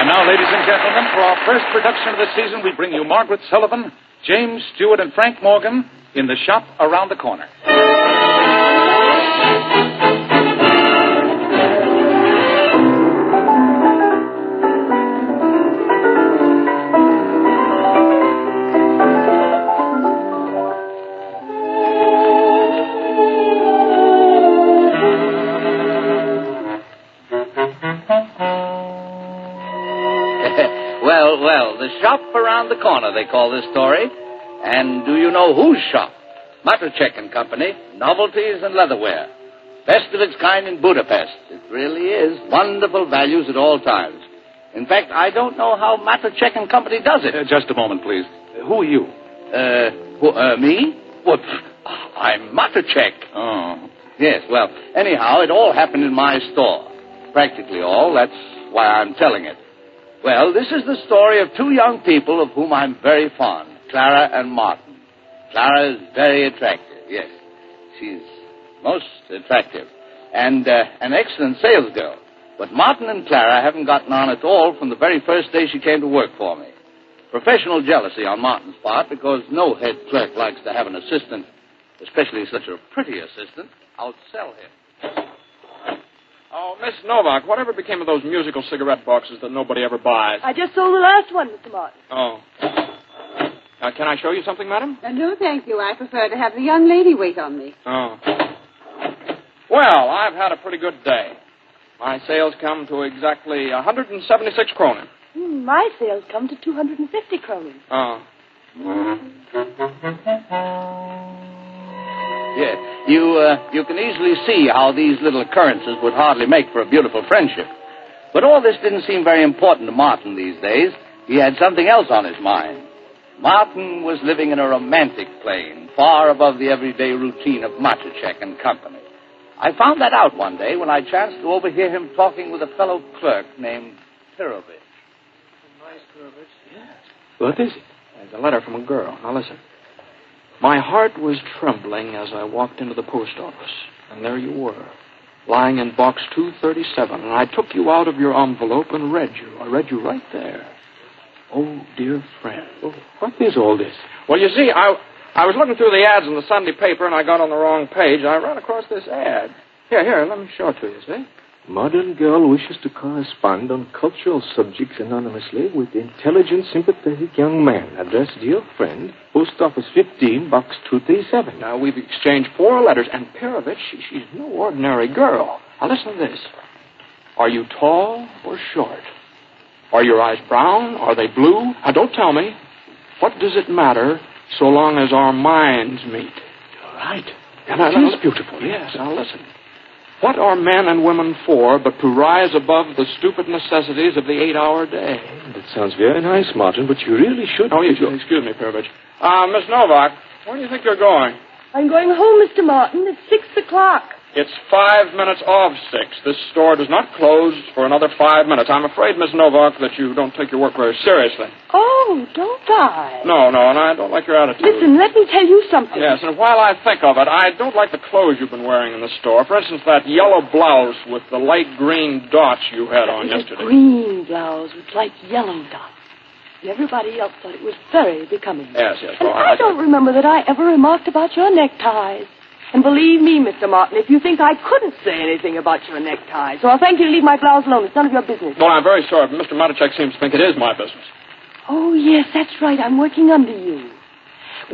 And now, ladies and gentlemen, for our first production of the season, we bring you Margaret Sullavan, James Stewart, and Frank Morgan in The Shop Around the Corner. Well, The Shop Around the Corner, they call this story. And do you know whose shop? Matrachek and Company, novelties and leatherware. Best of its kind in Budapest. It really is. Wonderful values at all times. In fact, I don't know how Matrachek and Company does it. Just a moment, please. Who are you? Me? What? I'm Matrachek. Oh. Yes, well, anyhow, it all happened in my store. Practically all. That's why I'm telling it. Well, this is the story of two young people of whom I'm very fond, Clara and Martin. Clara is very attractive, yes. She's most attractive. And an excellent sales girl. But Martin and Clara haven't gotten on at all from the very first day she came to work for me. Professional jealousy on Martin's part, because no head clerk likes to have an assistant, especially such a pretty assistant, outsell him. Oh, Miss Novak, whatever became of those musical cigarette boxes that nobody ever buys? I just sold the last one, Mr. Martin. Oh. Can I show you something, madam? No, thank you. I prefer to have the young lady wait on me. Oh. Well, I've had a pretty good day. My sales come to exactly 176 kronen. My sales come to 250 kronen. Oh. Yeah, you can easily see how these little occurrences would hardly make for a beautiful friendship. But all this didn't seem very important to Martin these days. He had something else on his mind. Martin was living in a romantic plane, far above the everyday routine of Matrachek and Company. I found that out one day when I chanced to overhear him talking with a fellow clerk named Pirovich. Nice Pirovich? Yes. What is it? It's a letter from a girl. Now listen. My heart was trembling as I walked into the post office, and there you were, lying in box 237, and I took you out of your envelope and read you. I read you right there. Oh, dear friend. Oh, what is all this? Well, you see, I was looking through the ads in the Sunday paper, and I got on the wrong page. I ran across this ad. Here, let me show it to you, see? Modern girl wishes to correspond on cultural subjects anonymously with intelligent, sympathetic young man. Address, dear friend, Post Office 15, Box 237. Now, we've exchanged 4 letters, and Pirovich, she's no ordinary girl. Now, listen to this. Are you tall or short? Are your eyes brown? Are they blue? Now, don't tell me. What does it matter so long as our minds meet? You're right. That is beautiful. Yes, now listen. What are men and women for but to rise above the stupid necessities of the 8-hour day? That sounds very nice, Martin, but you really should... Oh, excuse me, Pirovich. Miss Novak, where do you think you're going? I'm going home, Mr. Martin. It's 6 o'clock. It's 5 minutes of 6. This store does not close for another 5 minutes. I'm afraid, Miss Novak, that you don't take your work very seriously. Oh, don't I? No, and I don't like your attitude. Listen, let me tell you something. Yes, and while I think of it, I don't like the clothes you've been wearing in the store. For instance, that yellow blouse with the light green dots you had on yesterday. A green blouse with light yellow dots. And everybody else thought it was very becoming. Yes. And I don't remember that I ever remarked about your neckties. And believe me, Mr. Martin, if you think I couldn't say anything about your necktie, so I'll thank you to leave my blouse alone. It's none of your business. Well, I'm very sorry, but Mr. Matrachek seems to think it is my business. Oh, yes, that's right. I'm working under you.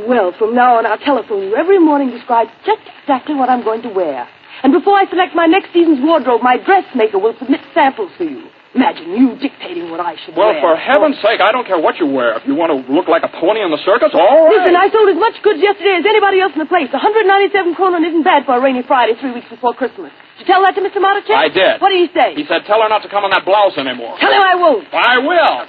Well, from now on, I'll telephone you every morning, describe just exactly what I'm going to wear. And before I select my next season's wardrobe, my dressmaker will submit samples to you. Imagine you dictating what I should wear. Well, for heaven's sake, I don't care what you wear. If you want to look like a pony in the circus, all right. Listen, I sold as much goods yesterday as anybody else in the place. 197 kronen isn't bad for a rainy Friday 3 weeks before Christmas. Did you tell that to Mr. Matrachek? I did. What did he say? He said, tell her not to come in that blouse anymore. Tell him I won't. I will.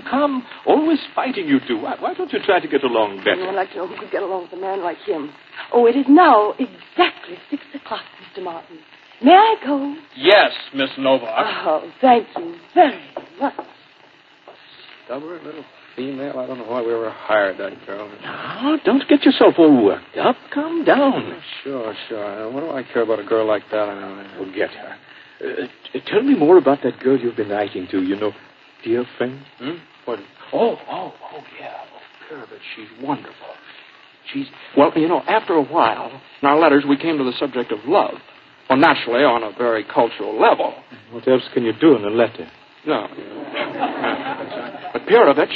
Come. Always fighting, you two. Why don't you try to get along better? I'd like to know who could get along with a man like him. Oh, it is now exactly 6 o'clock, Mr. Martin. May I go? Yes, Miss Novak. Oh, thank you very much. Stubborn little female. I don't know why we ever hired that girl. Now, don't get yourself all worked up. Calm down. Sure. What do I care about a girl like that? Forget her. Tell me more about that girl you've been writing to, you know. dear friend? What? Oh, yeah. Oh, Pirovich, she's wonderful. Well, after a while, in our letters, we came to the subject of love. Well, naturally, on a very cultural level. What else can you do in a letter? No. But Pirovich,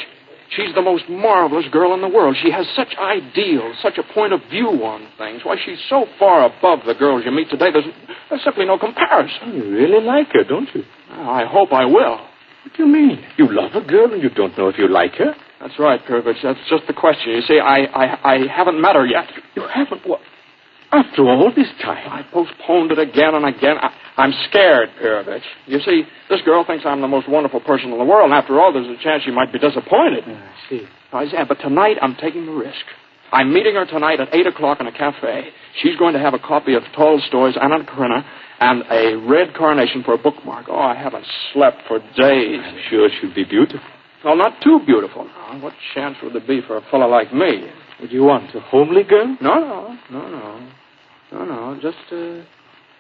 she's the most marvelous girl in the world. She has such ideals, such a point of view on things. Why, she's so far above the girls you meet today, there's simply no comparison. You really like her, don't you? I hope I will. What do you mean? You love a girl and you don't know if you like her? That's right, Pirovich. That's just the question. You see, I haven't met her yet. You haven't? What? After all this time? I postponed it again and again. I'm scared, Pirovich. You see, this girl thinks I'm the most wonderful person in the world, and after all, there's a chance she might be disappointed. I see. But tonight, I'm taking the risk. I'm meeting her tonight at 8 o'clock in a cafe. She's going to have a copy of Tolstoy's Anna Karenina and a red carnation for a bookmark. Oh, I haven't slept for days. I'm sure she'll be beautiful. Well, not too beautiful. Now, what chance would there be for a fellow like me? What do you want, a homely girl? No. Just a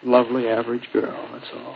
lovely average girl, that's all.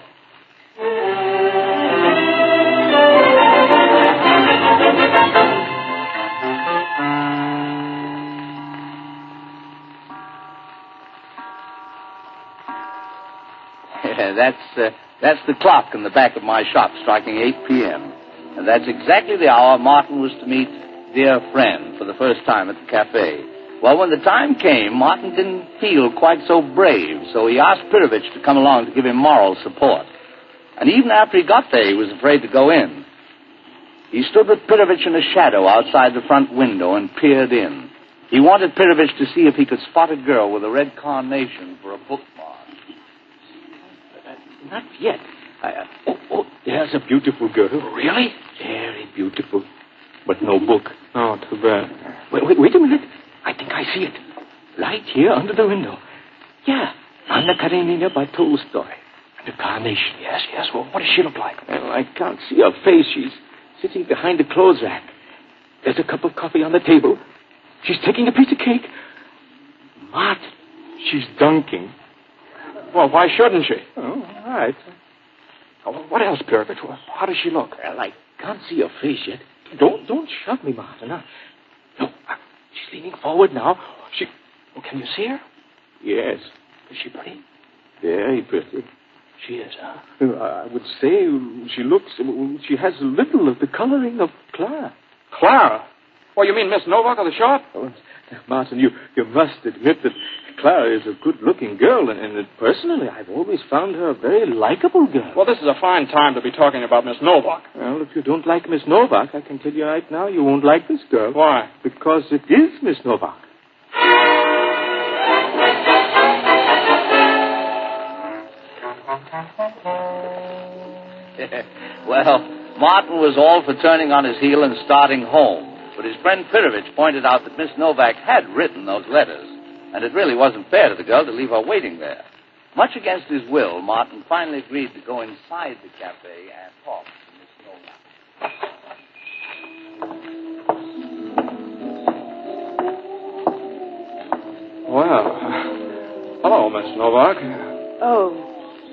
That's the clock in the back of my shop striking 8 p.m. And that's exactly the hour Martin was to meet dear friend for the first time at the cafe. Well, when the time came, Martin didn't feel quite so brave, so he asked Pirovich to come along to give him moral support. And even after he got there, he was afraid to go in. He stood with Pirovich in a shadow outside the front window and peered in. He wanted Pirovich to see if he could spot a girl with a red carnation for a bookmark. Not yet. There's a beautiful girl. Really? Very beautiful. But no book. Oh, too bad. Wait a minute. I think I see it. Right here under the window. Yeah. Anna Karenina by Tolstoy. And the carnation. Yes. Well, what does she look like? Well, I can't see her face. She's sitting behind the clothes rack. There's a cup of coffee on the table. She's taking a piece of cake. Martin, she's dunking. Well, why shouldn't she? Oh, all right. What else, Pirovich? How does she look? Well, I can't see her face yet. Don't shove me, Martin. No, she's leaning forward now. Can you see her? Yes. Is she pretty? Very pretty. She is, huh? I would say she has a little of the coloring of Clara. Clara? Oh, you mean Miss Novak of the shop? Oh, Martin, you must admit that Clara is a good-looking girl, and personally, I've always found her a very likable girl. Well, this is a fine time to be talking about Miss Novak. Well, if you don't like Miss Novak, I can tell you right now you won't like this girl. Why? Because it is Miss Novak. Well, Martin was all for turning on his heel and starting home. But his friend Pirovich pointed out that Miss Novak had written those letters, and it really wasn't fair to the girl to leave her waiting there. Much against his will, Martin finally agreed to go inside the cafe and talk to Miss Novak. Well, hello, Miss Novak. Oh,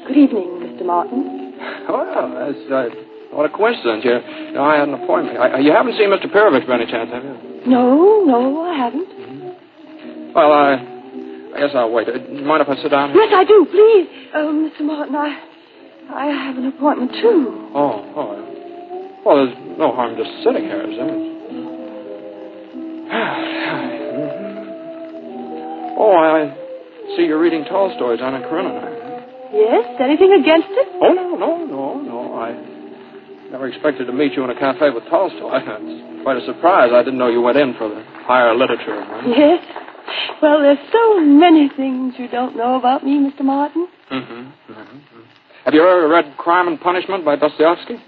good evening, Mr. Martin. Well, that's... what a coincidence. I had an appointment. You haven't seen Mr. Pirovich by any chance, have you? No, I haven't. Mm-hmm. Well, I guess I'll wait. Mind if I sit down? Yes, I do, please. Mr. Martin, I have an appointment, too. Oh. Well, there's no harm just sitting here, is there? Oh, I see you're reading Tolstoy's Anna Karenina. Yes? Anything against it? Oh, no. I never expected to meet you in a cafe with Tolstoy. It's quite a surprise. I didn't know you went in for the higher literature. Right? Yes. Well, there's so many things you don't know about me, Mr. Martin. Mm-hmm. Have you ever read Crime and Punishment by Dostoevsky?